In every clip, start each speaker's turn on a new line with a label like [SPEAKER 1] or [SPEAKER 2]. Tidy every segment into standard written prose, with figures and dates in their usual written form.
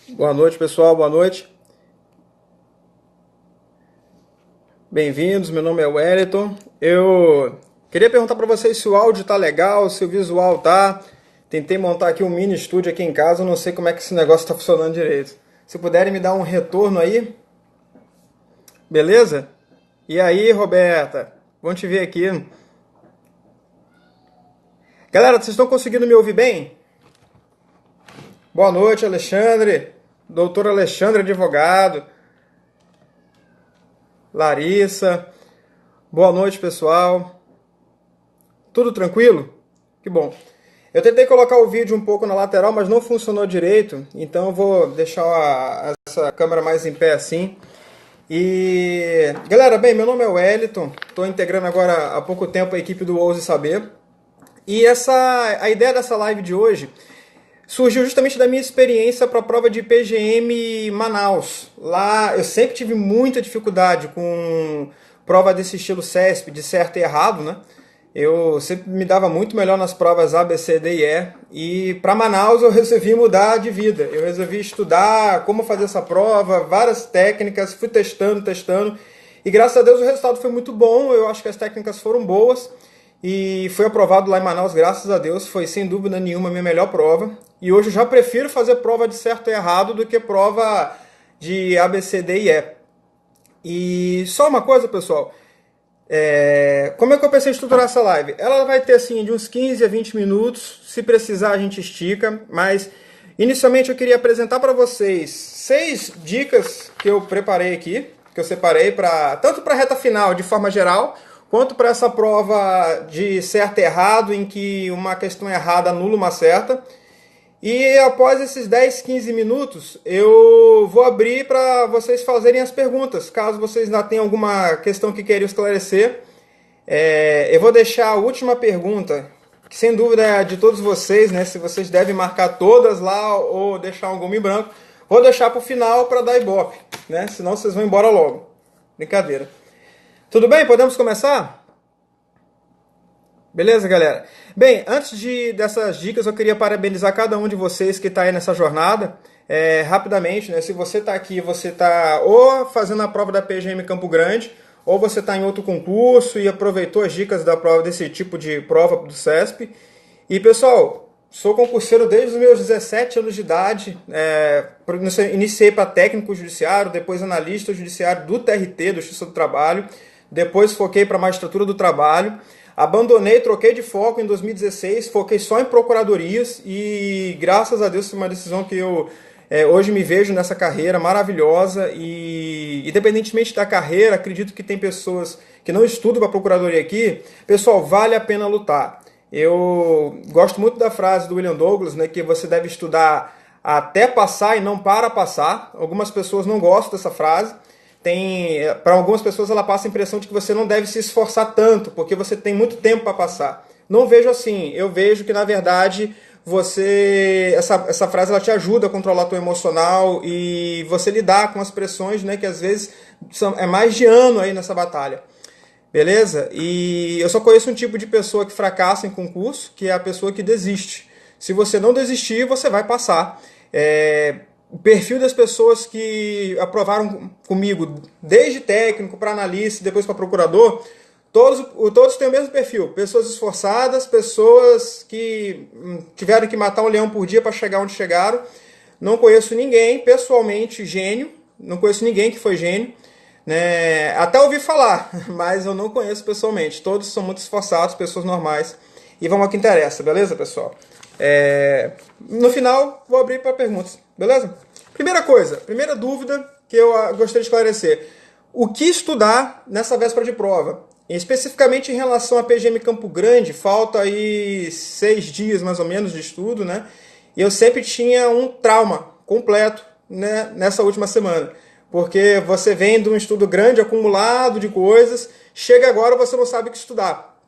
[SPEAKER 1] Boa noite, pessoal. Boa noite. Bem-vindos. Meu nome é Wellington. Eu queria perguntar para vocês se o áudio tá legal, se o visual tá. Tentei montar aqui um mini estúdio aqui em casa, eu não sei como é que esse negócio está funcionando direito. Se puderem me dar um retorno aí, beleza? E aí, Roberta? Bom te ver aqui. Galera, vocês estão conseguindo me ouvir bem? Boa noite, Alexandre. Doutor Alexandre, advogado. Larissa. Boa noite, pessoal. Tudo tranquilo? Que bom. Eu tentei colocar o vídeo um pouco na lateral, mas não funcionou direito, então eu vou deixar essa câmera mais em pé assim. E galera, bem, meu nome é Wellington, estou integrando agora há pouco tempo a equipe do Ouse Saber. E a ideia dessa live de hoje surgiu justamente da minha experiência para a prova de PGM Manaus. Lá eu sempre tive muita dificuldade com prova desse estilo CESP, de certo e errado, né? Eu sempre me dava muito melhor nas provas A, B, C, D e E. E para Manaus eu resolvi mudar de vida. Eu resolvi estudar como fazer essa prova, várias técnicas, fui testando. E graças a Deus o resultado foi muito bom. Eu acho que as técnicas foram boas. E foi aprovado lá em Manaus, graças a Deus. Foi sem dúvida nenhuma a minha melhor prova. E hoje eu já prefiro fazer prova de certo e errado do que prova de A, B, C, D e E. E só uma coisa, pessoal. Como é que eu pensei em estruturar essa live? Ela vai ter assim de uns 15 a 20 minutos, se precisar a gente estica, mas inicialmente eu queria apresentar para vocês 6 dicas que eu preparei aqui, que eu separei tanto para a reta final de forma geral, quanto para essa prova de certo e errado, em que uma questão errada anula uma certa. E após esses 10, 15 minutos, eu vou abrir para vocês fazerem as perguntas. Caso vocês ainda tenham alguma questão que queiram esclarecer, eu vou deixar a última pergunta, que sem dúvida é a de todos vocês, né? Se vocês devem marcar todas lá ou deixar alguma em branco. Vou deixar para o final para dar ibope, né? Senão vocês vão embora logo. Brincadeira. Tudo bem? Podemos começar? Beleza, galera? Bem, antes dessas dicas, eu queria parabenizar cada um de vocês que está aí nessa jornada. Rapidamente, né? Se você está aqui, você está ou fazendo a prova da PGM Campo Grande, ou você está em outro concurso e aproveitou as dicas da prova desse tipo de prova do CESP. E, pessoal, sou concurseiro desde os meus 17 anos de idade. Iniciei para técnico judiciário, depois analista judiciário do TRT, do Justiça do Trabalho. Depois foquei para magistratura do trabalho. Abandonei, troquei de foco em 2016, foquei só em procuradorias e graças a Deus foi uma decisão que eu hoje me vejo nessa carreira maravilhosa e independentemente da carreira, acredito que tem pessoas que não estudam para procuradoria aqui. Pessoal, vale a pena lutar. Eu gosto muito da frase do William Douglas, né, que você deve estudar até passar e não para passar. Algumas pessoas não gostam dessa frase. Para algumas pessoas ela passa a impressão de que você não deve se esforçar tanto, porque você tem muito tempo para passar. Não vejo assim, eu vejo que na verdade essa frase ela te ajuda a controlar teu emocional e você lidar com as pressões, né, que às vezes é mais de ano aí nessa batalha. Beleza? E eu só conheço um tipo de pessoa que fracassa em concurso, que é a pessoa que desiste. Se você não desistir, você vai passar. O perfil das pessoas que aprovaram comigo, desde técnico para analista, depois para procurador, todos têm o mesmo perfil. Pessoas esforçadas, pessoas que tiveram que matar um leão por dia para chegar onde chegaram. Não conheço ninguém, pessoalmente, gênio. Não conheço ninguém que foi gênio. Né? Até ouvi falar, mas eu não conheço pessoalmente. Todos são muito esforçados, pessoas normais. E vamos ao que interessa, beleza, pessoal? No final, vou abrir para perguntas, beleza? Primeira dúvida que eu gostaria de esclarecer. O que estudar nessa véspera de prova? Especificamente em relação a PGM Campo Grande, falta aí 6 dias mais ou menos de estudo, né? E eu sempre tinha um trauma completo, né, nessa última semana. Porque você vem de um estudo grande, acumulado de coisas, chega agora você não sabe o que estudar.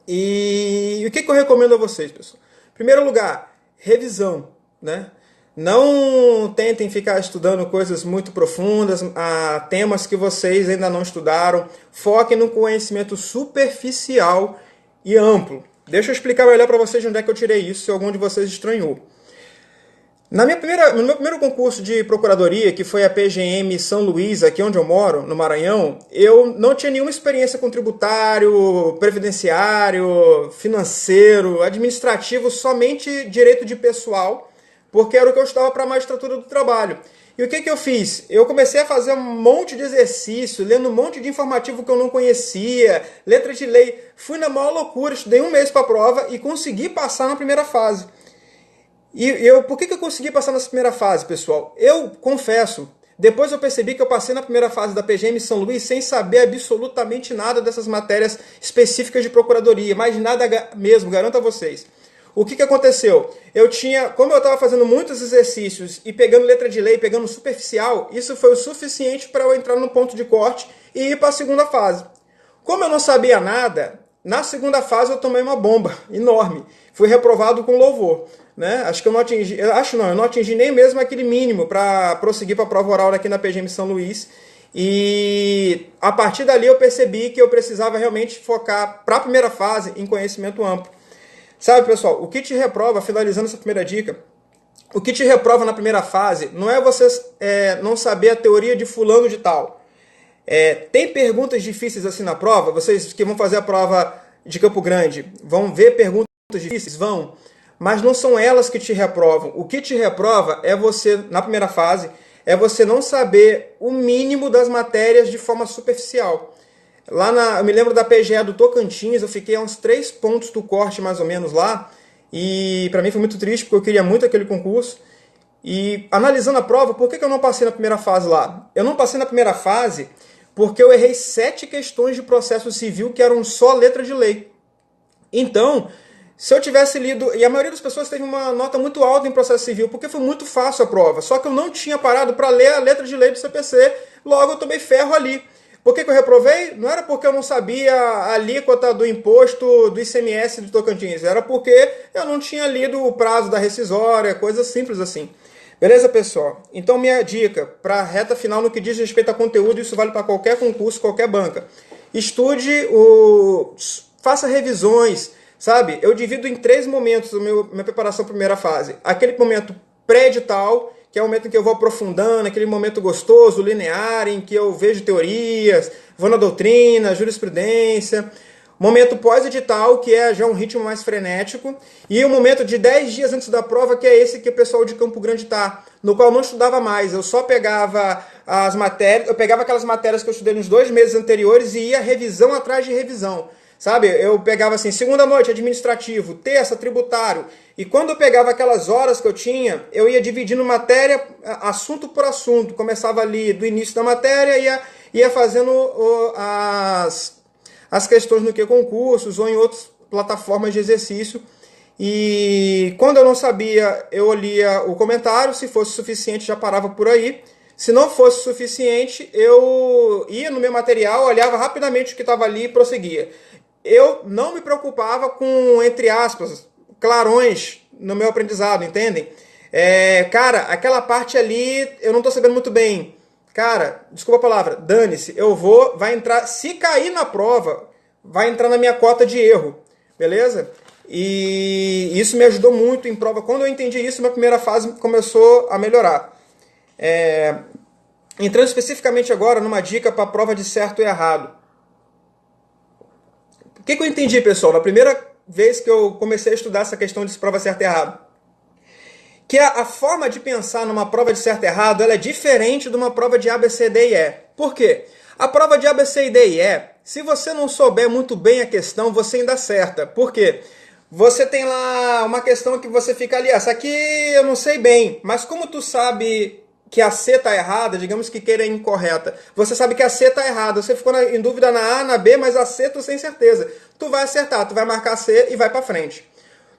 [SPEAKER 1] E o que eu recomendo a vocês, pessoal? Em primeiro lugar, revisão, né? Não tentem ficar estudando coisas muito profundas, temas que vocês ainda não estudaram. Foquem no conhecimento superficial e amplo. Deixa eu explicar melhor para vocês de onde é que eu tirei isso, se algum de vocês estranhou. No meu primeiro concurso de procuradoria, que foi a PGM São Luís, aqui onde eu moro, no Maranhão, eu não tinha nenhuma experiência com tributário, previdenciário, financeiro, administrativo, somente direito de pessoal, porque era o que eu estudava para a magistratura do trabalho. E o que, que eu fiz? Eu comecei a fazer um monte de exercício, lendo um monte de informativo que eu não conhecia, letra de lei. Fui na maior loucura, estudei um mês para a prova e consegui passar na primeira fase. Por que eu consegui passar nessa primeira fase, pessoal? Eu confesso, depois eu percebi que eu passei na primeira fase da PGM São Luís sem saber absolutamente nada dessas matérias específicas de procuradoria, mas nada mesmo, garanto a vocês. O que aconteceu? Como eu estava fazendo muitos exercícios e pegando letra de lei, pegando superficial, isso foi o suficiente para eu entrar no ponto de corte e ir para a segunda fase. Como eu não sabia nada, na segunda fase eu tomei uma bomba enorme. Fui reprovado com louvor. Né? Eu não atingi nem mesmo aquele mínimo para prosseguir para a prova oral aqui na PGM São Luís. E a partir dali eu percebi que eu precisava realmente focar para a primeira fase em conhecimento amplo. Sabe, pessoal, o que te reprova, finalizando essa primeira dica, o que te reprova na primeira fase não é você não saber a teoria de fulano de tal. Tem perguntas difíceis assim na prova? Vocês que vão fazer a prova de Campo Grande vão ver perguntas difíceis? Vão. Mas não são elas que te reprovam. O que te reprova é você, na primeira fase, é você não saber o mínimo das matérias de forma superficial. Eu me lembro da PGE do Tocantins, eu fiquei a uns 3 pontos do corte mais ou menos lá, e para mim foi muito triste, porque eu queria muito aquele concurso. E analisando a prova, por que eu não passei na primeira fase lá? Eu não passei na primeira fase porque eu errei 7 questões de processo civil que eram só letra de lei. Então, se eu tivesse lido, e a maioria das pessoas teve uma nota muito alta em processo civil, porque foi muito fácil a prova, só que eu não tinha parado para ler a letra de lei do CPC, logo eu tomei ferro ali. Por que eu reprovei? Não era porque eu não sabia a alíquota do imposto do ICMS do Tocantins, era porque eu não tinha lido o prazo da rescisória, coisas simples assim. Beleza, pessoal? Então, minha dica para a reta final no que diz respeito a conteúdo, isso vale para qualquer concurso, qualquer banca. Estude, faça revisões, sabe? Eu divido em 3 momentos a minha preparação primeira fase. Aquele momento pré-edital, que é o momento em que eu vou aprofundando, aquele momento gostoso, linear, em que eu vejo teorias, vou na doutrina, jurisprudência. Momento pós-edital, que é já um ritmo mais frenético. E o momento de 10 dias antes da prova, que é esse que o pessoal de Campo Grande está, no qual eu não estudava mais. Eu só pegava as matérias, eu pegava aquelas matérias que eu estudei nos 2 meses anteriores e ia revisão atrás de revisão. Sabe, eu pegava assim, segunda noite, administrativo, terça, tributário. E quando eu pegava aquelas horas que eu tinha, eu ia dividindo matéria, assunto por assunto. Começava ali do início da matéria e ia fazendo as questões no que concursos ou em outras plataformas de exercício. E quando eu não sabia, eu lia o comentário. Se fosse suficiente, já parava por aí. Se não fosse suficiente, eu ia no meu material, olhava rapidamente o que estava ali e prosseguia. Eu não me preocupava com, entre aspas, clarões no meu aprendizado, entendem? Cara, aquela parte ali eu não estou sabendo muito bem. Cara, desculpa a palavra, dane-se, vai entrar, se cair na prova, vai entrar na minha cota de erro, beleza? E isso me ajudou muito em prova. Quando eu entendi isso, minha primeira fase começou a melhorar. Entrando especificamente agora numa dica para a prova de certo e errado. O que eu entendi, pessoal, na primeira vez que eu comecei a estudar essa questão de prova certo e errado? Que a forma de pensar numa prova de certo e errado ela é diferente de uma prova de A, B, C, D e E. Por quê? A prova de A, B, C, D e E, se você não souber muito bem a questão, você ainda acerta. Por quê? Você tem lá uma questão que você fica ali, essa aqui eu não sei bem, mas como tu sabe que a C está errada, digamos que queira incorreta, você sabe que a C está errada, você ficou em dúvida na A, na B, mas a C tu sem certeza. Tu vai acertar, tu vai marcar C e vai para frente.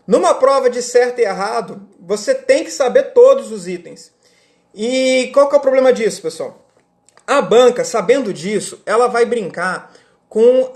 [SPEAKER 1] Numa prova de certo e errado, você tem que saber todos os itens. E qual que é o problema disso, pessoal? A banca, sabendo disso, ela vai brincar com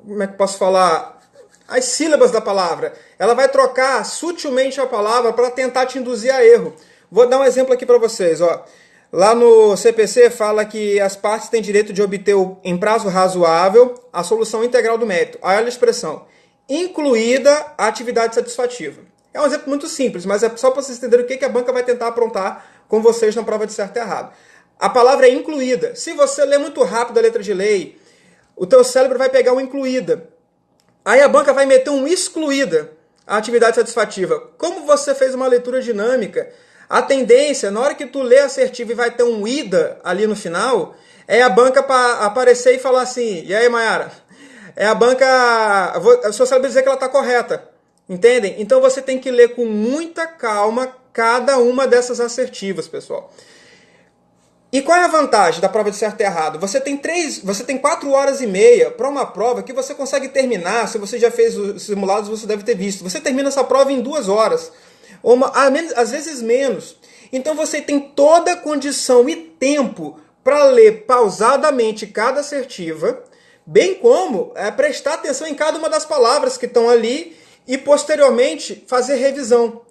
[SPEAKER 1] como é que posso falar? As sílabas da palavra. Ela vai trocar sutilmente a palavra para tentar te induzir a erro. Vou dar um exemplo aqui para vocês. Ó. Lá no CPC fala que as partes têm direito de obter em prazo razoável a solução integral do mérito. Aí olha a expressão. Incluída a atividade satisfativa. É um exemplo muito simples, mas é só para vocês entenderem o que a banca vai tentar aprontar com vocês na prova de certo e errado. A palavra é incluída. Se você ler muito rápido a letra de lei, o teu cérebro vai pegar o incluída. Aí a banca vai meter um excluída, a atividade satisfativa. Como você fez uma leitura dinâmica, a tendência, na hora que tu lê assertivo e vai ter um ida ali no final, é a banca para aparecer e falar assim, e aí, Mayara? É a banca, o seu cérebro dizer que ela está correta. Entendem? Então você tem que ler com muita calma cada uma dessas assertivas, pessoal. E qual é a vantagem da prova de certo e errado? Você tem 4 horas e meia para uma prova que você consegue terminar. Se você já fez os simulados, você deve ter visto. Você termina essa prova em 2 horas, ou às vezes menos. Então você tem toda a condição e tempo para ler pausadamente cada assertiva, bem como prestar atenção em cada uma das palavras que estão ali e posteriormente fazer revisão.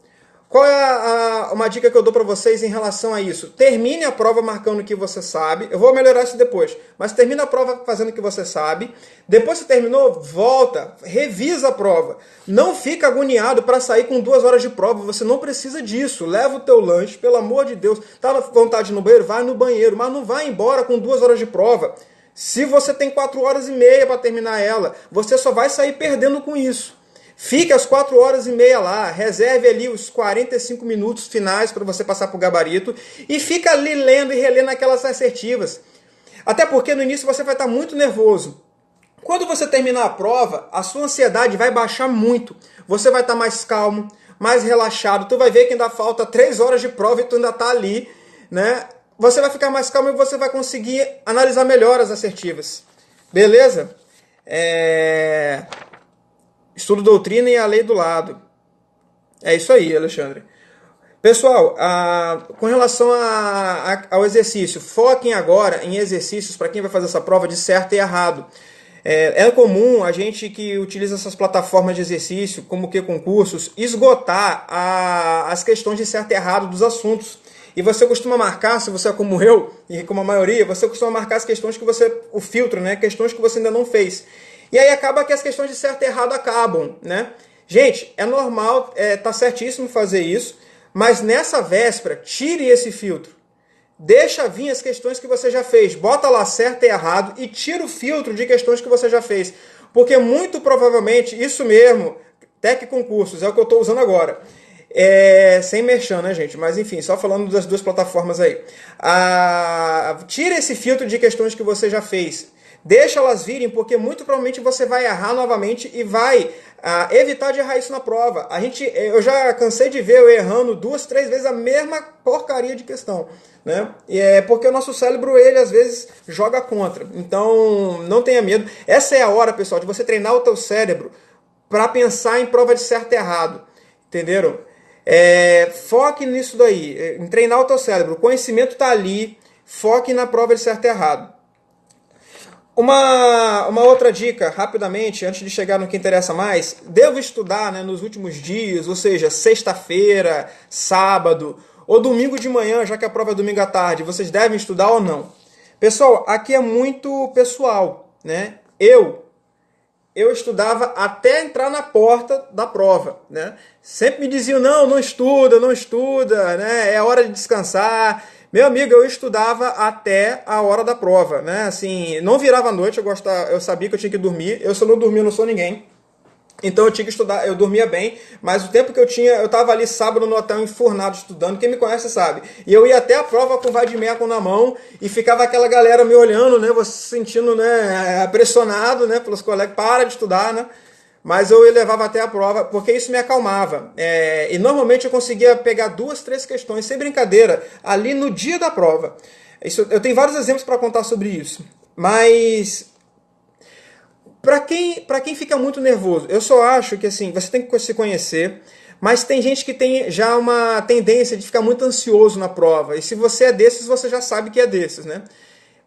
[SPEAKER 1] Qual é uma dica que eu dou para vocês em relação a isso? Termine a prova marcando o que você sabe. Eu vou melhorar isso depois. Mas termina a prova fazendo o que você sabe. Depois que terminou, volta, revisa a prova. Não fica agoniado para sair com 2 horas de prova. Você não precisa disso. Leva o teu lanche, pelo amor de Deus. Tá na vontade no banheiro? Vai no banheiro. Mas não vai embora com 2 horas de prova. Se você tem 4 horas e meia para terminar ela, você só vai sair perdendo com isso. Fique às 4 horas e meia lá, reserve ali os 45 minutos finais para você passar para o gabarito e fica ali lendo e relendo aquelas assertivas. Até porque no início você vai estar muito nervoso. Quando você terminar a prova, a sua ansiedade vai baixar muito. Você vai estar mais calmo, mais relaxado. Tu vai ver que ainda falta 3 horas de prova e tu ainda está ali, né? Você vai ficar mais calmo e você vai conseguir analisar melhor as assertivas. Beleza? Estudo doutrina e a lei do lado. É isso aí, Alexandre. Pessoal, com relação ao exercício, foquem agora em exercícios para quem vai fazer essa prova de certo e errado. É comum a gente que utiliza essas plataformas de exercício, como que concursos, esgotar as questões de certo e errado dos assuntos. E você costuma marcar, se você é como eu, e como a maioria, você costuma marcar as questões que o filtro, né? Questões que você ainda não fez. E aí acaba que as questões de certo e errado acabam, né? Gente, é normal, tá certíssimo fazer isso, mas nessa véspera, tire esse filtro. Deixa vir as questões que você já fez. Bota lá certo e errado e tira o filtro de questões que você já fez. Porque muito provavelmente, isso mesmo, Tec Concursos, é o que eu estou usando agora. Sem merchan, né, gente? Mas enfim, só falando das 2 plataformas aí. Tira esse filtro de questões que você já fez. Deixa elas virem, porque muito provavelmente você vai errar novamente e vai evitar de errar isso na prova. Eu já cansei de ver eu errando 2, 3 vezes a mesma porcaria de questão, né? E é porque o nosso cérebro, ele às vezes joga contra. Então, não tenha medo. Essa é a hora, pessoal, de você treinar o teu cérebro para pensar em prova de certo e errado. Entenderam? Foque nisso daí, em treinar o teu cérebro. O conhecimento está ali, foque na prova de certo e errado. Uma outra dica, rapidamente, antes de chegar no que interessa mais, devo estudar, né, nos últimos dias, ou seja, sexta-feira, sábado ou domingo de manhã, já que a prova é domingo à tarde, vocês devem estudar ou não? Pessoal, aqui é muito pessoal, né? Eu estudava até entrar na porta da prova, né? Sempre me diziam, não estuda, né? É hora de descansar. Meu amigo, eu estudava até a hora da prova, né? Assim, não virava à noite, eu sabia que eu tinha que dormir. Eu, se eu não dormia, eu não sou ninguém. Então eu tinha que estudar, eu dormia bem, mas o tempo que eu tinha, eu estava ali sábado no hotel enfurnado estudando, quem me conhece sabe. E eu ia até a prova com vadimeco na mão e ficava aquela galera me olhando, né, você se sentindo, né, pressionado, né, pelos colegas, para de estudar, né. Mas eu levava até a prova, porque isso me acalmava. E normalmente eu conseguia pegar 2, 3 questões, sem brincadeira, ali no dia da prova. Eu tenho vários exemplos para contar sobre isso. Mas Para quem fica muito nervoso, eu só acho que assim, você tem que se conhecer, mas tem gente que tem já uma tendência de ficar muito ansioso na prova. E se você é desses, você já sabe que é desses, né?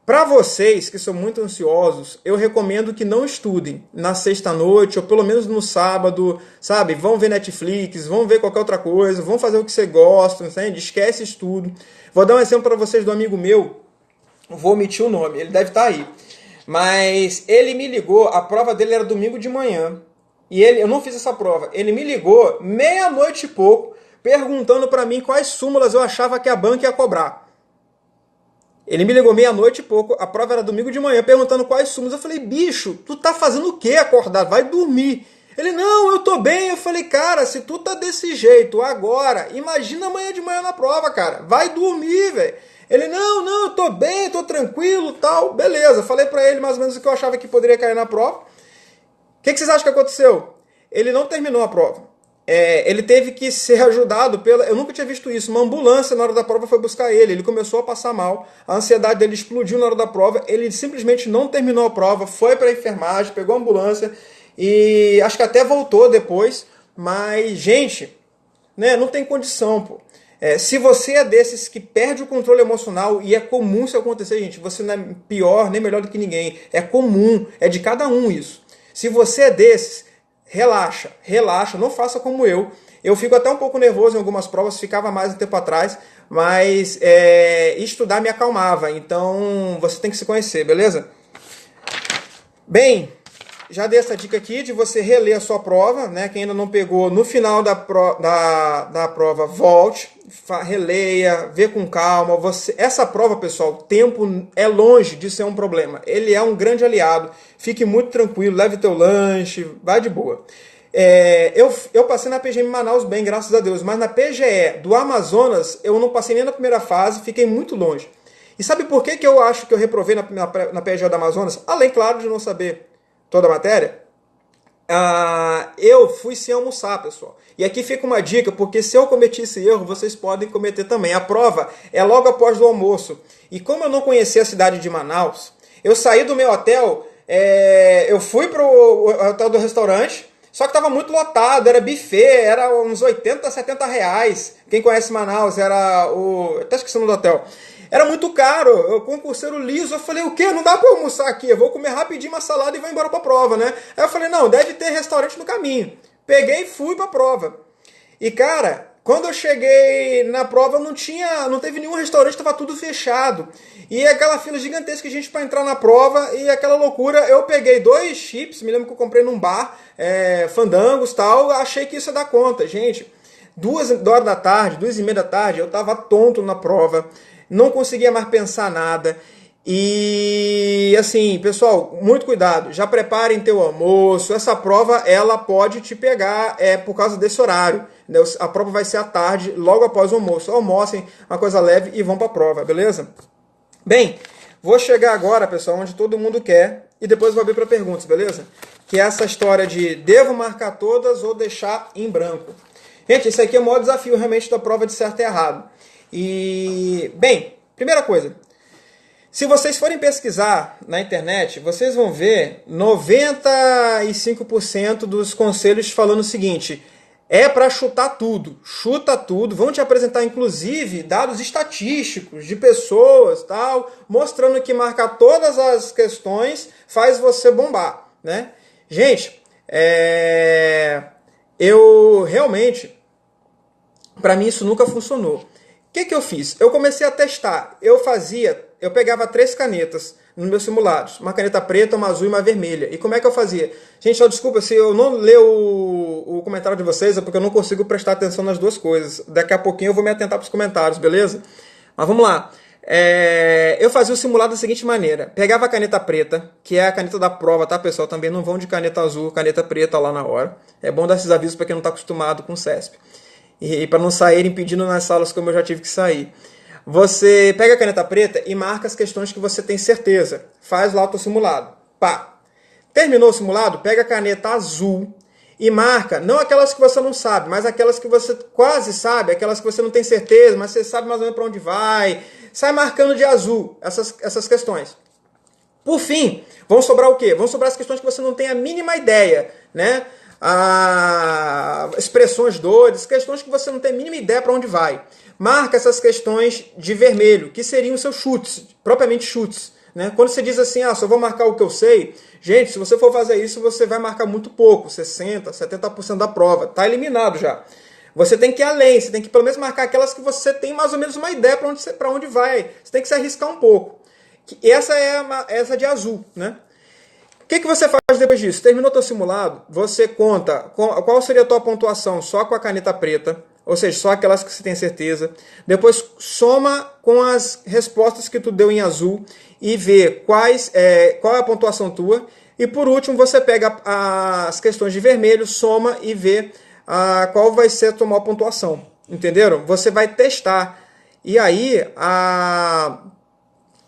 [SPEAKER 1] Para vocês que são muito ansiosos, eu recomendo que não estudem na sexta-noite, ou pelo menos no sábado, sabe? Vão ver Netflix, vão ver qualquer outra coisa, vão fazer o que você gosta, entende? Esquece estudo. Vou dar um exemplo para vocês do amigo meu, vou omitir o nome, ele deve estar aí. Mas ele me ligou, a prova dele era domingo de manhã. E eu não fiz essa prova. Ele me ligou meia-noite e pouco, perguntando para mim quais súmulas eu achava que a banca ia cobrar. Ele me ligou meia-noite e pouco, a prova era domingo de manhã, perguntando quais súmulas. Eu falei, bicho, tu tá fazendo o quê acordado? Vai dormir. Ele, não, eu tô bem. Eu falei, cara, se tu tá desse jeito agora, imagina amanhã de manhã na prova, cara. Vai dormir, velho. Ele, não, eu tô bem, tô tranquilo, tal. Beleza, falei pra ele mais ou menos o que eu achava que poderia cair na prova. O que vocês acham que aconteceu? Ele não terminou a prova. Ele teve que ser ajudado pela... Eu nunca tinha visto isso. Uma ambulância na hora da prova foi buscar ele. Ele começou a passar mal. A ansiedade dele explodiu na hora da prova. Ele simplesmente não terminou a prova. Foi para a enfermagem, pegou a ambulância e acho que até voltou depois. Mas, gente, né, não tem condição, pô. Se você é desses que perde o controle emocional, e é comum isso acontecer, gente, você não é pior nem melhor do que ninguém. É comum, é de cada um isso. Se você é desses, relaxa, não faça como eu. Eu fico até um pouco nervoso em algumas provas, ficava mais um tempo atrás, mas estudar me acalmava. Então você tem que se conhecer, beleza? Bem, já dei essa dica aqui de você reler a sua prova, né? Quem ainda não pegou, no final da prova, volte, releia, vê com calma. Essa prova, pessoal, o tempo é longe de ser um problema. Ele é um grande aliado. Fique muito tranquilo, leve teu lanche, vai de boa. Eu passei na PGM Manaus bem, graças a Deus, mas na PGE do Amazonas eu não passei nem na primeira fase, fiquei muito longe. E sabe por que eu acho que eu reprovei na PGE do Amazonas? Além, claro, de não saber toda a matéria, eu fui sem almoçar, pessoal. E aqui fica uma dica, porque se eu cometi esse erro, vocês podem cometer também. A prova é logo após o almoço. E como eu não conhecia a cidade de Manaus, eu saí do meu hotel, eu fui para o hotel do restaurante, só que estava muito lotado, era buffet, era uns 80, 70 reais. Quem conhece Manaus, era o... até esqueci o nome do hotel. Era muito caro, eu concurseiro liso, eu falei, o quê? Não dá para almoçar aqui, eu vou comer rapidinho uma salada e vou embora para a prova, né? Aí eu falei, não, deve ter restaurante no caminho. Peguei e fui para a prova. E cara, quando eu cheguei na prova não teve nenhum restaurante, estava tudo fechado. E aquela fila gigantesca de gente para entrar na prova e aquela loucura. Eu peguei 2 chips, me lembro que eu comprei num bar, fandangos e tal, achei que isso ia dar conta. Gente, 2 da tarde, 2:30 da tarde, eu estava tonto na prova. Não conseguia mais pensar nada. E assim, pessoal, muito cuidado. Já preparem teu almoço. Essa prova, ela pode te pegar por causa desse horário. A prova vai ser à tarde, logo após o almoço. Almocem uma coisa leve e vão para a prova, beleza? Bem, vou chegar agora, pessoal, onde todo mundo quer. E depois vou abrir para perguntas, beleza? Que é essa história de devo marcar todas ou deixar em branco. Gente, esse aqui é o maior desafio realmente da prova de certo e errado. E, bem, primeira coisa, se vocês forem pesquisar na internet, vocês vão ver 95% dos conselhos falando o seguinte, é para chuta tudo, vão te apresentar inclusive dados estatísticos de pessoas, tal, mostrando que marcar todas as questões faz você bombar, né? Gente, eu realmente, para mim isso nunca funcionou. O que eu fiz? Eu comecei a testar. Eu pegava 3 canetas nos meus simulados. Uma caneta preta, uma azul e uma vermelha. E como é que eu fazia? Gente, só desculpa se eu não ler o comentário de vocês, é porque eu não consigo prestar atenção nas duas coisas. Daqui a pouquinho eu vou me atentar para os comentários, beleza? Mas vamos lá. Eu fazia o simulado da seguinte maneira. Pegava a caneta preta, que é a caneta da prova, tá, pessoal? Também não vão de caneta azul, caneta preta lá na hora. É bom dar esses avisos para quem não está acostumado com o CESP. E para não saírem pedindo nas salas como eu já tive que sair. Você pega a caneta preta e marca as questões que você tem certeza. Faz lá o teu simulado. Pá. Terminou o simulado? Pega a caneta azul e marca, não aquelas que você não sabe, mas aquelas que você quase sabe, aquelas que você não tem certeza, mas você sabe mais ou menos para onde vai. Sai marcando de azul essas questões. Por fim, vão sobrar o quê? Vão sobrar as questões que você não tem a mínima ideia, né? Expressões doidas, questões que você não tem a mínima ideia para onde vai. Marca essas questões de vermelho, que seriam os seus chutes, propriamente chutes. Né? Quando você diz assim, só vou marcar o que eu sei, gente, se você for fazer isso, você vai marcar muito pouco, 60%, 70% da prova, está eliminado já. Você tem que ir além, você tem que pelo menos marcar aquelas que você tem mais ou menos uma ideia para onde vai. Você tem que se arriscar um pouco. Essa é essa de azul, né? O que você faz depois disso? Terminou teu simulado, você conta qual seria a tua pontuação só com a caneta preta, ou seja, só aquelas que você tem certeza. Depois soma com as respostas que tu deu em azul e vê qual é a pontuação tua. E por último, você pega as questões de vermelho, soma e vê qual vai ser a tua maior pontuação. Entenderam? Você vai testar. E aí,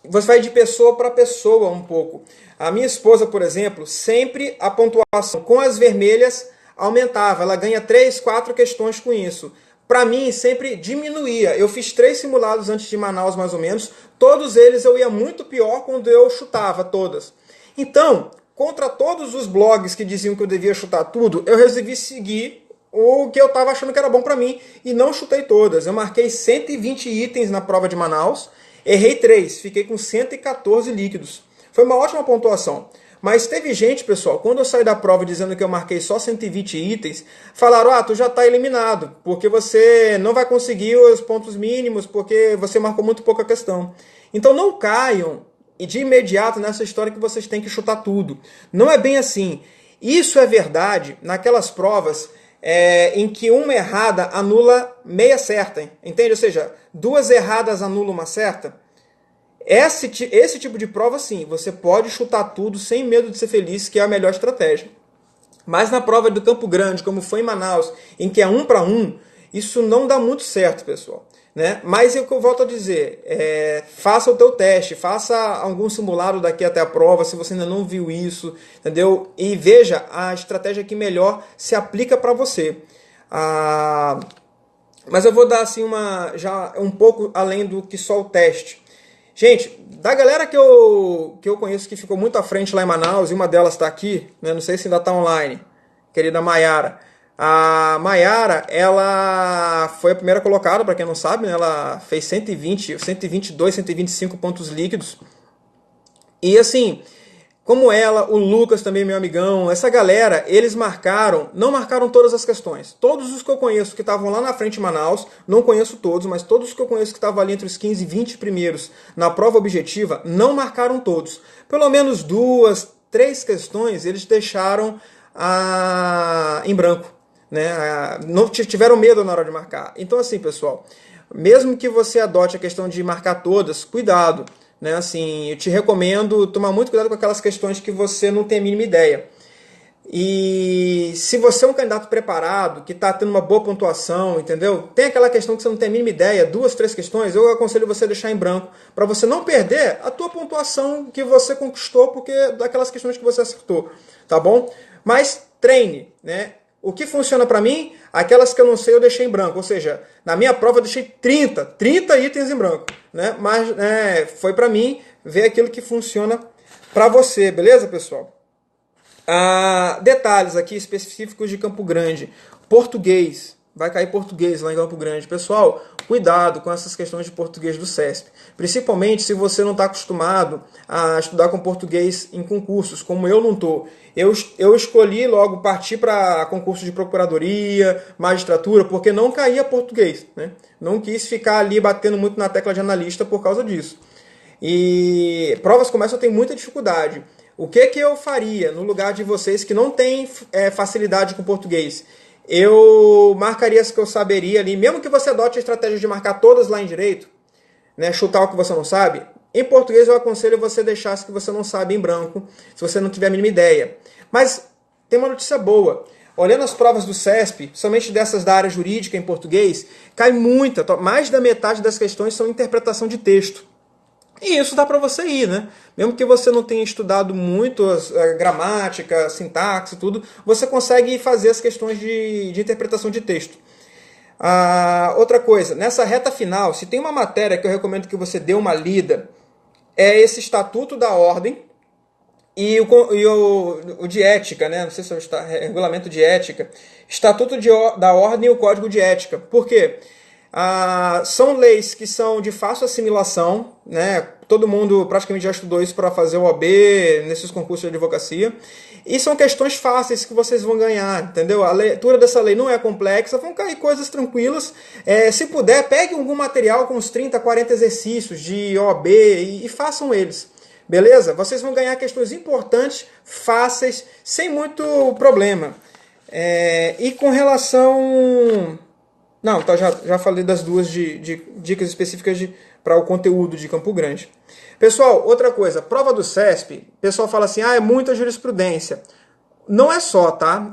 [SPEAKER 1] você vai de pessoa para pessoa um pouco. A minha esposa, por exemplo, sempre a pontuação com as vermelhas aumentava. Ela ganha 3, 4 questões com isso. Para mim, sempre diminuía. Eu fiz 3 simulados antes de Manaus, mais ou menos. Todos eles eu ia muito pior quando eu chutava todas. Então, contra todos os blogs que diziam que eu devia chutar tudo, eu resolvi seguir o que eu estava achando que era bom para mim e não chutei todas. Eu marquei 120 itens na prova de Manaus, errei 3, fiquei com 114 líquidos. Foi uma ótima pontuação. Mas teve gente, pessoal, quando eu saí da prova dizendo que eu marquei só 120 itens, falaram, tu já está eliminado, porque você não vai conseguir os pontos mínimos, porque você marcou muito pouca questão. Então não caiam de imediato nessa história que vocês têm que chutar tudo. Não é bem assim. Isso é verdade naquelas provas em que uma errada anula meia certa, entende? Ou seja, 2 erradas anulam uma certa. Esse tipo de prova, sim, você pode chutar tudo sem medo de ser feliz, que é a melhor estratégia. Mas na prova do Campo Grande, como foi em Manaus, em que é 1 para 1, isso não dá muito certo, pessoal. Né? Mas é o que eu volto a dizer, faça o teu teste, faça algum simulado daqui até a prova, se você ainda não viu isso, entendeu? E veja a estratégia que melhor se aplica para você. Mas eu vou dar assim já um pouco além do que só o teste. Gente, da galera que eu conheço que ficou muito à frente lá em Manaus, e uma delas está aqui, né? Não sei se ainda está online, querida Maiara. A Maiara, ela foi a primeira colocada, para quem não sabe, né? Ela fez 122, 125 pontos líquidos. E assim, como ela, o Lucas também, meu amigão, essa galera, eles não marcaram todas as questões. Todos os que eu conheço que estavam lá na frente em Manaus, não conheço todos, mas todos os que eu conheço que estavam ali entre os 15 e 20 primeiros na prova objetiva, não marcaram todos. Pelo menos 2, 3 questões eles deixaram em branco. Né? Não tiveram medo na hora de marcar. Então assim, pessoal, mesmo que você adote a questão de marcar todas, cuidado. Né? Assim, eu te recomendo tomar muito cuidado com aquelas questões que você não tem a mínima ideia. E se você é um candidato preparado, que está tendo uma boa pontuação, entendeu? Tem aquela questão que você não tem a mínima ideia, 2, 3 questões, eu aconselho você a deixar em branco, para você não perder a tua pontuação que você conquistou, porque daquelas questões que você acertou, tá bom? Mas treine, né? O que funciona para mim, aquelas que eu não sei eu deixei em branco. Ou seja, na minha prova eu deixei 30 itens em branco. Né? Mas foi para mim ver aquilo que funciona para você. Beleza, pessoal? Detalhes aqui específicos de Campo Grande. Português. Vai cair português lá em Campo Grande. Pessoal, cuidado com essas questões de português do CESP. Principalmente se você não está acostumado a estudar com português em concursos, como eu não estou. Eu escolhi logo partir para concurso de procuradoria, magistratura, porque não caía português. Né? Não quis ficar ali batendo muito na tecla de analista por causa disso. E provas como essa eu tenho muita dificuldade. O que eu faria no lugar de vocês que não têm facilidade com português? Eu marcaria as que eu saberia ali, mesmo que você adote a estratégia de marcar todas lá em direito, né, chutar o que você não sabe. Em português eu aconselho você deixar as que você não sabe em branco, se você não tiver a mínima ideia. Mas tem uma notícia boa. Olhando as provas do CESP, somente dessas da área jurídica em português, cai muita, mais da metade das questões são interpretação de texto. E isso dá para você ir, né? Mesmo que você não tenha estudado muito a gramática, a sintaxe e tudo, você consegue fazer as questões de interpretação de texto. Outra coisa, nessa reta final, se tem uma matéria que eu recomendo que você dê uma lida, é esse Estatuto da Ordem e o de Ética, né? Não sei se é regulamento de ética, Estatuto da Ordem e o Código de Ética. Por quê? São leis que são de fácil assimilação, né? Todo mundo praticamente já estudou isso para fazer o OAB nesses concursos de advocacia. E são questões fáceis que vocês vão ganhar, entendeu? A leitura dessa lei não é complexa, vão cair coisas tranquilas. Se puder, pegue algum material com uns 30, 40 exercícios de OAB e façam eles. Beleza? Vocês vão ganhar questões importantes, fáceis, sem muito problema. E com relação... Não, tá, já falei das duas de dicas específicas para o conteúdo de Campo Grande. Pessoal, outra coisa, prova do CESP, o pessoal fala assim, é muita jurisprudência. Não é só, tá?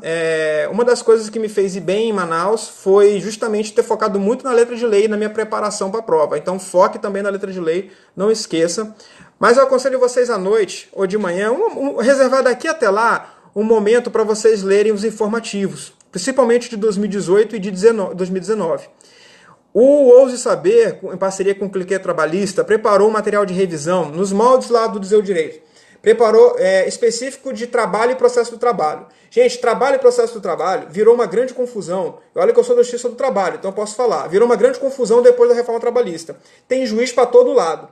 [SPEAKER 1] Uma das coisas que me fez ir bem em Manaus foi justamente ter focado muito na letra de lei na minha preparação para a prova. Então foque também na letra de lei, não esqueça. Mas eu aconselho vocês à noite ou de manhã, reservar daqui até lá um momento para vocês lerem os informativos, principalmente de 2018 e de 2019. O Ouse Saber, em parceria com o Clique Trabalhista, preparou um material de revisão nos moldes lá do Museu Direito. Preparou específico de trabalho e processo do trabalho. Gente, trabalho e processo do trabalho virou uma grande confusão. Olha que eu sou da Justiça do Trabalho, então eu posso falar. Virou uma grande confusão depois da reforma trabalhista. Tem juiz para todo lado.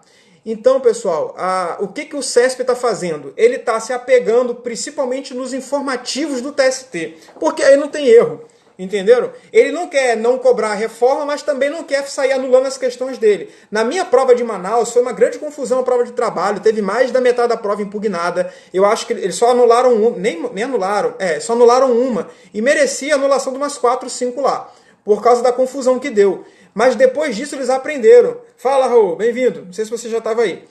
[SPEAKER 1] Então, pessoal, o que o CESP está fazendo? Ele está se apegando principalmente nos informativos do TST, porque aí não tem erro. Entenderam? Ele não quer não cobrar a reforma, mas também não quer sair anulando as questões dele. Na minha prova de Manaus, foi uma grande confusão a prova de trabalho, teve mais da metade da prova impugnada. Eu acho que eles só anularam uma, nem anularam, só anularam uma, e merecia a anulação de umas 4, 5 lá, por causa da confusão que deu. Mas depois disso eles aprenderam. Fala, Raul, bem-vindo. Não sei se você já estava aí.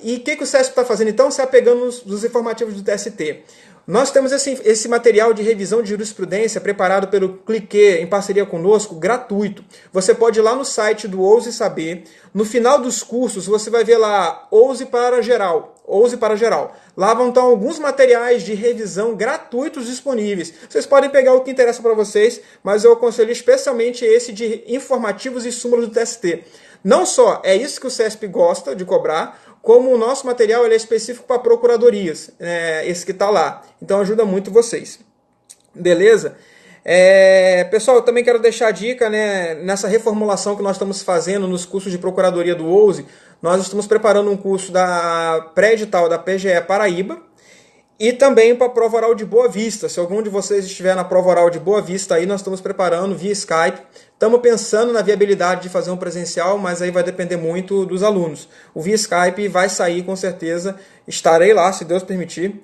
[SPEAKER 1] E o que o CESP está fazendo então? Se apegando nos informativos do TST. Nós temos esse material de revisão de jurisprudência preparado pelo Clique, em parceria conosco, gratuito. Você pode ir lá no site do Ouse Saber. No final dos cursos, você vai ver lá Ouse para Geral. Ouse para Geral. Lá vão estar alguns materiais de revisão gratuitos disponíveis. Vocês podem pegar o que interessa para vocês, mas eu aconselho especialmente esse de informativos e súmulas do TST. Não só é isso que o CESP gosta de cobrar, como o nosso material ele é específico para procuradorias, esse que está lá. Então ajuda muito vocês. Beleza? Pessoal, eu também quero deixar a dica, nessa reformulação que nós estamos fazendo nos cursos de procuradoria do Ouse. Nós estamos preparando um curso da pré-edital da PGE Paraíba e também para a prova oral de Boa Vista. Se algum de vocês estiver na prova oral de Boa Vista, aí nós estamos preparando via Skype. Estamos pensando na viabilidade de fazer um presencial, mas aí vai depender muito dos alunos. O via Skype vai sair com certeza. Estarei lá, se Deus permitir.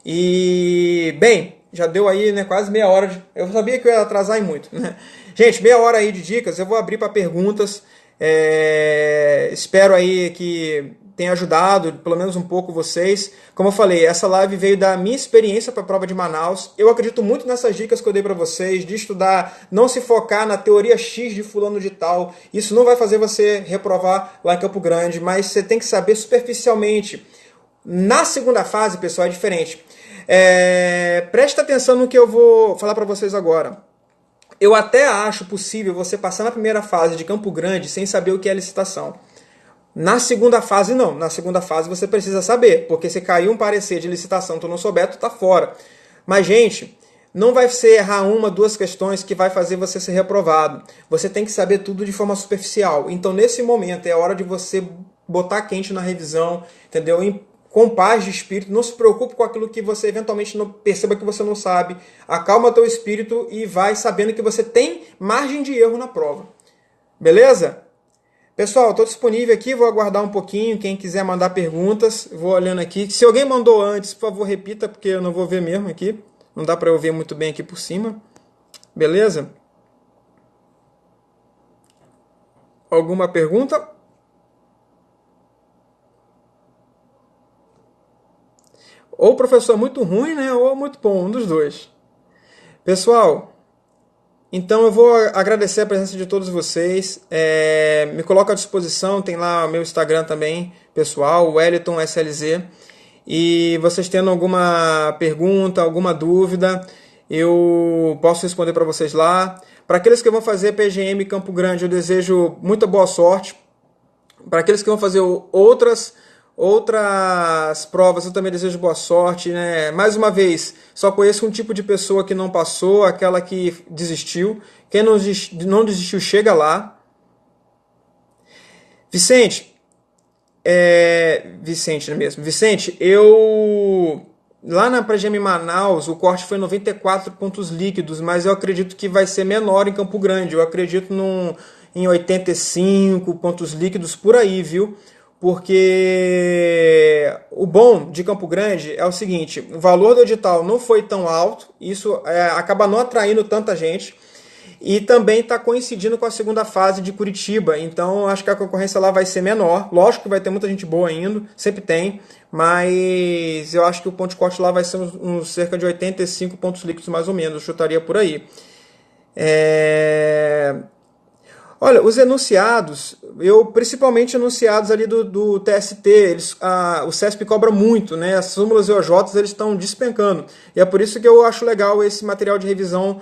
[SPEAKER 1] E, bem, já deu aí quase meia hora. Eu sabia que eu ia atrasar em muito. Gente, meia hora aí de dicas. Eu vou abrir para perguntas. Espero aí que tenha ajudado pelo menos um pouco vocês. Como eu falei, essa live veio da minha experiência para a prova de Manaus. Eu acredito muito nessas dicas que eu dei para vocês, de estudar, não se focar na teoria X de fulano de tal. Isso não vai fazer você reprovar lá em Campo Grande, mas você tem que saber superficialmente. Na segunda fase, pessoal, é diferente. Presta atenção no que eu vou falar para vocês agora. Eu até acho possível você passar na primeira fase de Campo Grande sem saber o que é licitação. Na segunda fase, não. Na segunda fase você precisa saber, porque se cair um parecer de licitação, tu não souber, tu tá fora. Mas, gente, não vai ser errar uma, duas questões que vai fazer você ser reprovado. Você tem que saber tudo de forma superficial. Então, nesse momento, é hora de você botar quente na revisão, entendeu? Com paz de espírito, não se preocupe com aquilo que você eventualmente não perceba que você não sabe. Acalma teu espírito e vai sabendo que você tem margem de erro na prova. Beleza? Pessoal, estou disponível aqui, vou aguardar um pouquinho. Quem quiser mandar perguntas, vou olhando aqui. Se alguém mandou antes, por favor, repita, porque eu não vou ver mesmo aqui. Não dá para eu ver muito bem aqui por cima. Beleza? Alguma pergunta? Ou o professor é muito ruim, ou muito bom, um dos dois. Pessoal, então eu vou agradecer a presença de todos vocês. Me coloco à disposição, tem lá o meu Instagram também, pessoal, Wellington SLZ. E vocês tendo alguma pergunta, alguma dúvida, eu posso responder para vocês lá. Para aqueles que vão fazer PGM Campo Grande, eu desejo muita boa sorte. Para aqueles que vão fazer outras provas, eu também desejo boa sorte, Mais uma vez, só conheço um tipo de pessoa que não passou, aquela que desistiu. Quem não desistiu, chega lá. Vicente, Vicente, não é mesmo? Vicente, lá na PGM Manaus, o corte foi 94 pontos líquidos, mas eu acredito que vai ser menor em Campo Grande. Eu acredito em 85 pontos líquidos por aí, viu? porque o bom de Campo Grande é o seguinte, o valor do edital não foi tão alto, isso acaba não atraindo tanta gente, e também está coincidindo com a segunda fase de Curitiba, então acho que a concorrência lá vai ser menor. Lógico que vai ter muita gente boa indo, sempre tem, mas eu acho que o ponto de corte lá vai ser uns cerca de 85 pontos líquidos mais ou menos, eu chutaria por aí. Olha, os enunciados, principalmente enunciados ali do TST, o CESP cobra muito, né? As súmulas e OJs eles estão despencando. E é por isso que eu acho legal esse material de revisão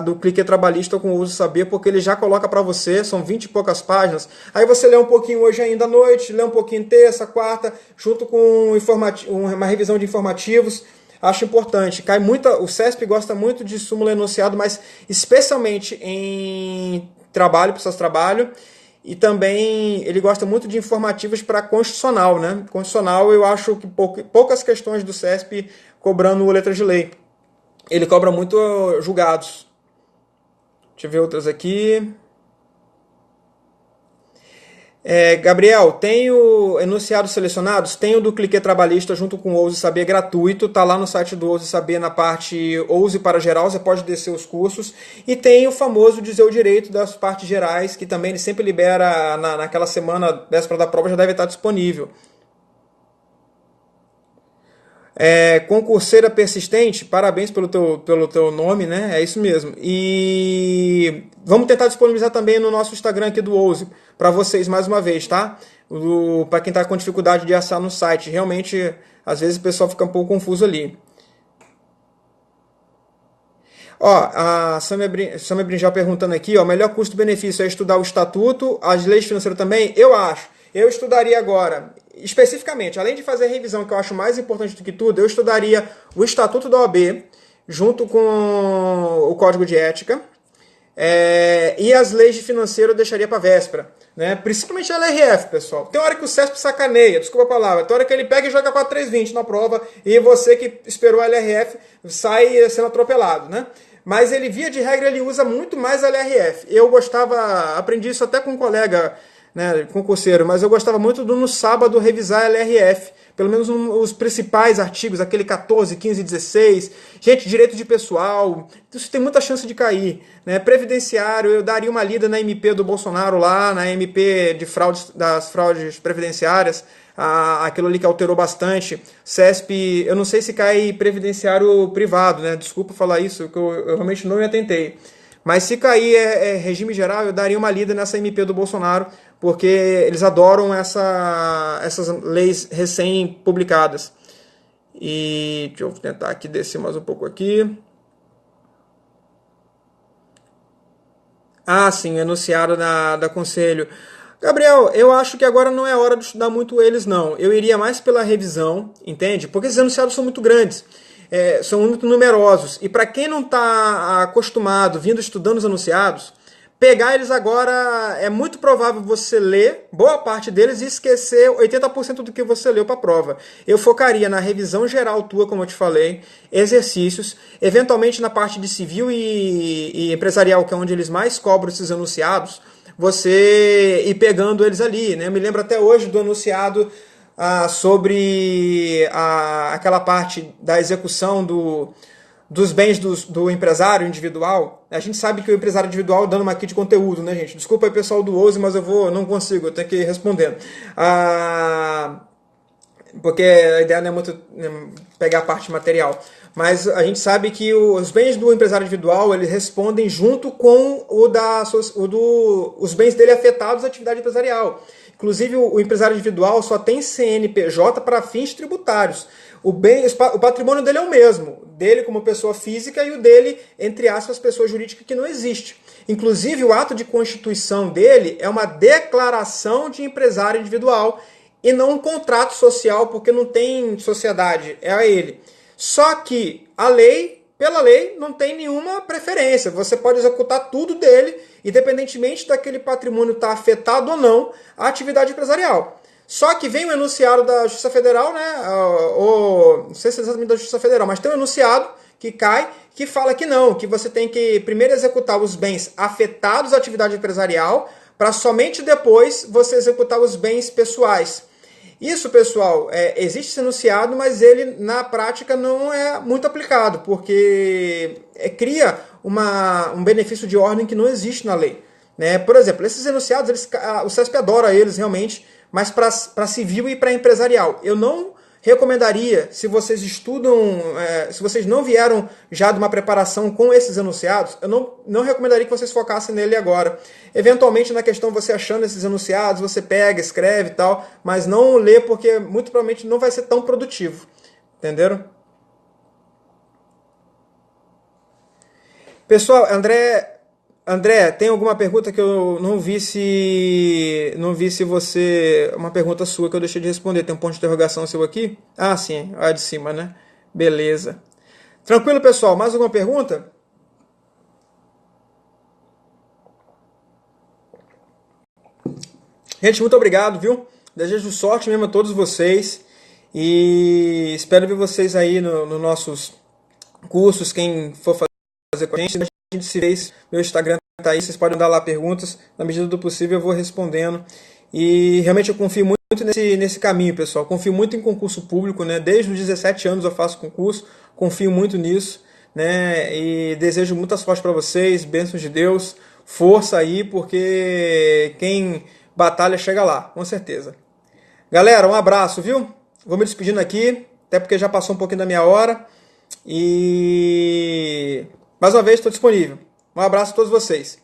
[SPEAKER 1] do clique trabalhista com o uso saber, porque ele já coloca para você, são 20 e poucas páginas. Aí você lê um pouquinho hoje ainda à noite, lê um pouquinho terça, quarta, junto com uma revisão de informativos. Acho importante. O CESP gosta muito de súmula enunciado, mas especialmente em trabalho, pessoas trabalho, e também ele gosta muito de informativos para constitucional, né? Constitucional eu acho que poucas questões do CESP cobrando letra de lei. Ele cobra muito julgados. Deixa eu ver outras aqui. Gabriel, tem o enunciados selecionados? Tem o do Clique Trabalhista junto com o Ouse Saber gratuito, tá lá no site do Ouse Saber na parte Ouse para geral, você pode descer os cursos. E tem o famoso Dizer o Direito das partes gerais, que também ele sempre libera naquela semana, véspera da prova, já deve estar disponível. Concurseira persistente, parabéns pelo teu nome, né? É isso mesmo. E vamos tentar disponibilizar também no nosso Instagram aqui do Ouse para vocês mais uma vez, tá? Para quem está com dificuldade de acessar no site. Realmente, às vezes o pessoal fica um pouco confuso ali. Ó, a Samia Brinjal perguntando aqui, ó, melhor custo-benefício é estudar o estatuto, as leis financeiras também? Eu acho. Eu estudaria agora, especificamente, além de fazer a revisão, que eu acho mais importante do que tudo, eu estudaria o estatuto da OAB, junto com o código de ética, e as leis de financeiro eu deixaria para véspera. Né? Principalmente a LRF, pessoal. Tem hora que o CESP sacaneia, desculpa a palavra, tem hora que ele pega e joga 4320 na prova e você que esperou a LRF sai sendo atropelado, né? Mas ele, via de regra, ele usa muito mais a LRF. Eu aprendi isso até com um colega, né, concurseiro, mas eu gostava muito no sábado revisar a LRF, pelo menos os principais artigos, aquele 14, 15, 16, gente, direito de pessoal, isso tem muita chance de cair, né? Previdenciário, eu daria uma lida na MP do Bolsonaro lá, na MP de das fraudes previdenciárias, aquilo ali que alterou bastante. CESP, eu não sei se cai previdenciário privado, né? Desculpa falar isso, que eu realmente não me atentei. Mas se cair regime geral, eu daria uma lida nessa MP do Bolsonaro, porque eles adoram essas leis recém-publicadas. E deixa eu tentar aqui descer mais um pouco aqui. Ah, sim, enunciado da Conselho. Gabriel, eu acho que agora não é hora de estudar muito eles, não. Eu iria mais pela revisão, entende? Porque esses enunciados são muito grandes. São muito numerosos. E para quem não está acostumado, vindo estudando os enunciados, pegar eles agora é muito provável você ler boa parte deles e esquecer 80% do que você leu para a prova. Eu focaria na revisão geral tua, como eu te falei, exercícios, eventualmente na parte de civil e empresarial, que é onde eles mais cobram esses enunciados, você ir pegando eles ali. Né? Eu me lembro até hoje do enunciado sobre aquela parte da execução dos bens do empresário individual. A gente sabe que o empresário individual, dando uma aqui de conteúdo, né, gente? Desculpa aí, pessoal do Ouse, mas eu não consigo, eu tenho que ir respondendo. Porque a ideia não é muito pegar a parte material. Mas a gente sabe que os bens do empresário individual, eles respondem junto com os bens dele afetados à atividade empresarial. Inclusive, o empresário individual só tem CNPJ para fins tributários. O patrimônio dele é o mesmo, dele como pessoa física e o dele, entre aspas, pessoa jurídica, que não existe. Inclusive, o ato de constituição dele é uma declaração de empresário individual e não um contrato social, porque não tem sociedade, é a ele. Só que pela lei, não tem nenhuma preferência. Você pode executar tudo dele, independentemente daquele patrimônio estar afetado ou não à atividade empresarial. Só que vem o enunciado da Justiça Federal, né? Não sei se é exatamente da Justiça Federal, mas tem um enunciado que cai, que fala que não, que você tem que primeiro executar os bens afetados à atividade empresarial, para somente depois você executar os bens pessoais. Isso, pessoal, existe esse enunciado, mas ele na prática não é muito aplicado, porque cria um benefício de ordem que não existe na lei. Né? Por exemplo, esses enunciados, o CESP adora eles realmente, mas para civil e para empresarial. Eu não recomendaria, se vocês estudam, se vocês não vieram já de uma preparação com esses enunciados, eu não recomendaria que vocês focassem nele agora. Eventualmente, na questão, você achando esses enunciados, você pega, escreve e tal, mas não lê porque muito provavelmente não vai ser tão produtivo. Entenderam? Pessoal, André, tem alguma pergunta que eu não vi se você, uma pergunta sua que eu deixei de responder. Tem um ponto de interrogação seu aqui? Ah, sim, a de cima, né? Beleza. Tranquilo, pessoal? Mais alguma pergunta? Gente, muito obrigado, viu? Desejo sorte mesmo a todos vocês e espero ver vocês aí nos nossos cursos, quem for fazer com a gente se vê, meu Instagram tá aí, vocês podem dar lá perguntas, na medida do possível eu vou respondendo. E realmente eu confio muito nesse caminho, pessoal. Confio muito em concurso público, né? Desde os 17 anos eu faço concurso, confio muito nisso, né? E desejo muita sorte para vocês, bênçãos de Deus, força aí, porque quem batalha chega lá, com certeza. Galera, um abraço, viu? Vou me despedindo aqui, até porque já passou um pouquinho da minha hora. E mais uma vez estou disponível. Um abraço a todos vocês.